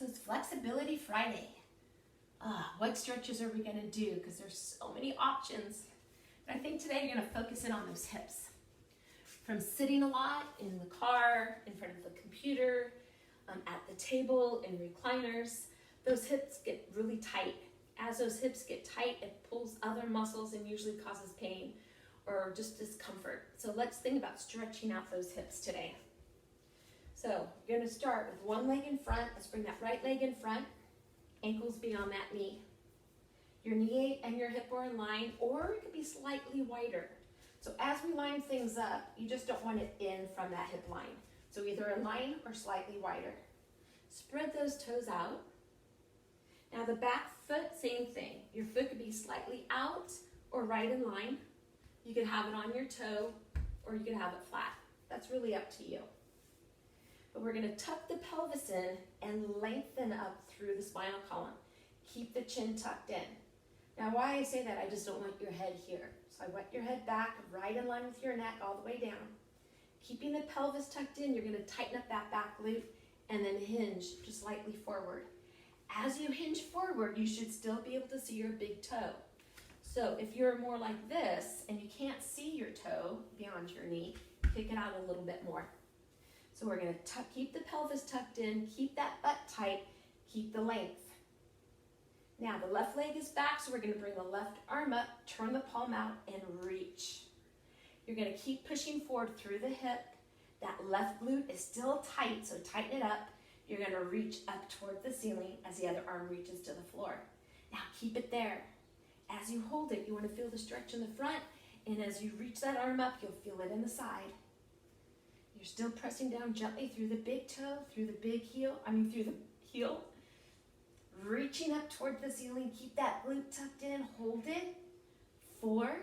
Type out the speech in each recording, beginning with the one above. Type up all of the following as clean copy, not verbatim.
So it's Flexibility Friday. What stretches are we gonna do? Because there's so many options. But I think today you're gonna focus in on those hips. From sitting a lot in the car, in front of the computer, at the table, in recliners, those hips get really tight. As those hips get tight, it pulls other muscles and usually causes pain or just discomfort. So let's think about stretching out those hips today. So you're gonna start with one leg in front. Let's bring that right leg in front, ankles beyond that knee. Your knee and your hip are in line, or it could be slightly wider. So as we line things up, you just don't want it in from that hip line. So either in line or slightly wider. Spread those toes out. Now the back foot, same thing. Your foot could be slightly out or right in line. You could have it on your toe or you could have it flat. That's really up to you. But we're gonna tuck the pelvis in and lengthen up through the spinal column. Keep the chin tucked in. Now why I say that, I just don't want your head here. So I want your head back, right in line with your neck, all the way down. Keeping the pelvis tucked in, you're gonna tighten up that back glute and then hinge just slightly forward. As you hinge forward, you should still be able to see your big toe. So if you're more like this and you can't see your toe beyond your knee, kick it out a little bit more. So we're gonna keep the pelvis tucked in, keep that butt tight, keep the length. Now the left leg is back, so we're gonna bring the left arm up, turn the palm out, and reach. You're gonna keep pushing forward through the hip. That left glute is still tight, so tighten it up. You're gonna reach up toward the ceiling as the other arm reaches to the floor. Now keep it there. As you hold it, you wanna feel the stretch in the front, and as you reach that arm up, you'll feel it in the side. You're still pressing down gently through the big toe, through the through the heel. Reaching up toward the ceiling, keep that glute tucked in, hold it. 4,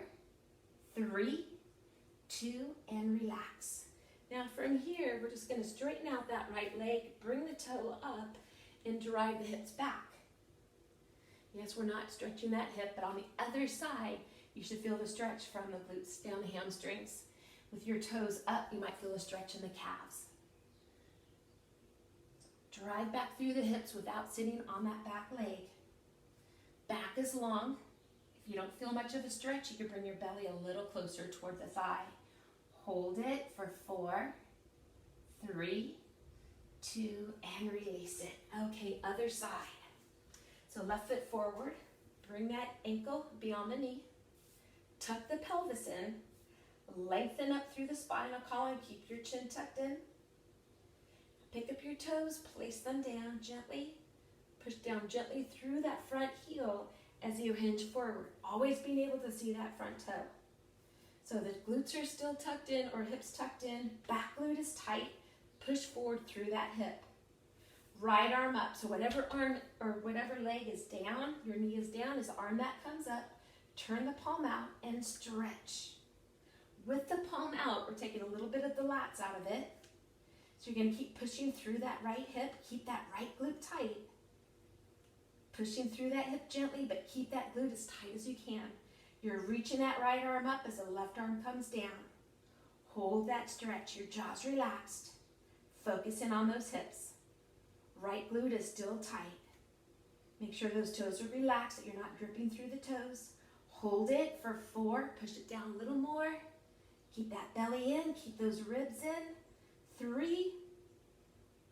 3, 2, and relax. Now from here, we're just gonna straighten out that right leg, bring the toe up, and drive the hips back. Yes, we're not stretching that hip, but on the other side, you should feel the stretch from the glutes down the hamstrings. With your toes up, you might feel a stretch in the calves. Drive back through the hips without sitting on that back leg. Back is long. If you don't feel much of a stretch, you can bring your belly a little closer toward the thigh. Hold it for 4, 3, 2, and release it. Okay, other side. So left foot forward, bring that ankle beyond the knee, tuck the pelvis in, lengthen up through the spinal column, keep your chin tucked in. Pick up your toes, place them down gently, push down gently through that front heel as you hinge forward, always being able to see that front toe. So the glutes are still tucked in or hips tucked in, back glute is tight, push forward through that hip. Right arm up, so whatever arm or whatever leg is down, your knee is down, is the arm that comes up, turn the palm out and stretch. With the palm out, we're taking a little bit of the lats out of it. So you're gonna keep pushing through that right hip, keep that right glute tight. Pushing through that hip gently, but keep that glute as tight as you can. You're reaching that right arm up as the left arm comes down. Hold that stretch, your jaw's relaxed. Focus in on those hips. Right glute is still tight. Make sure those toes are relaxed, that you're not dripping through the toes. Hold it for 4, push it down a little more. Keep that belly in, keep those ribs in. 3,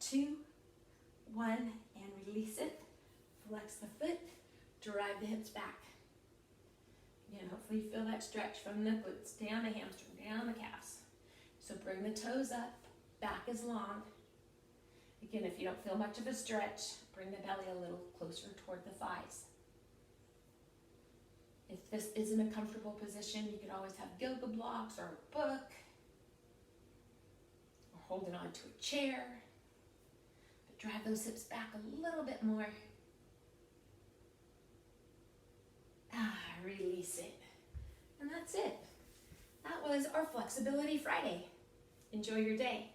2, 1, and release it. Flex the foot, drive the hips back. Again, hopefully you feel that stretch from the glutes, down the hamstring, down the calves. So bring the toes up, back is long. Again, if you don't feel much of a stretch, bring the belly a little closer toward the thighs. If this isn't a comfortable position, you could always have yoga blocks or a book, or holding on to a chair. But drive those hips back a little bit more. Release it. And that's it. That was our Flexibility Friday. Enjoy your day.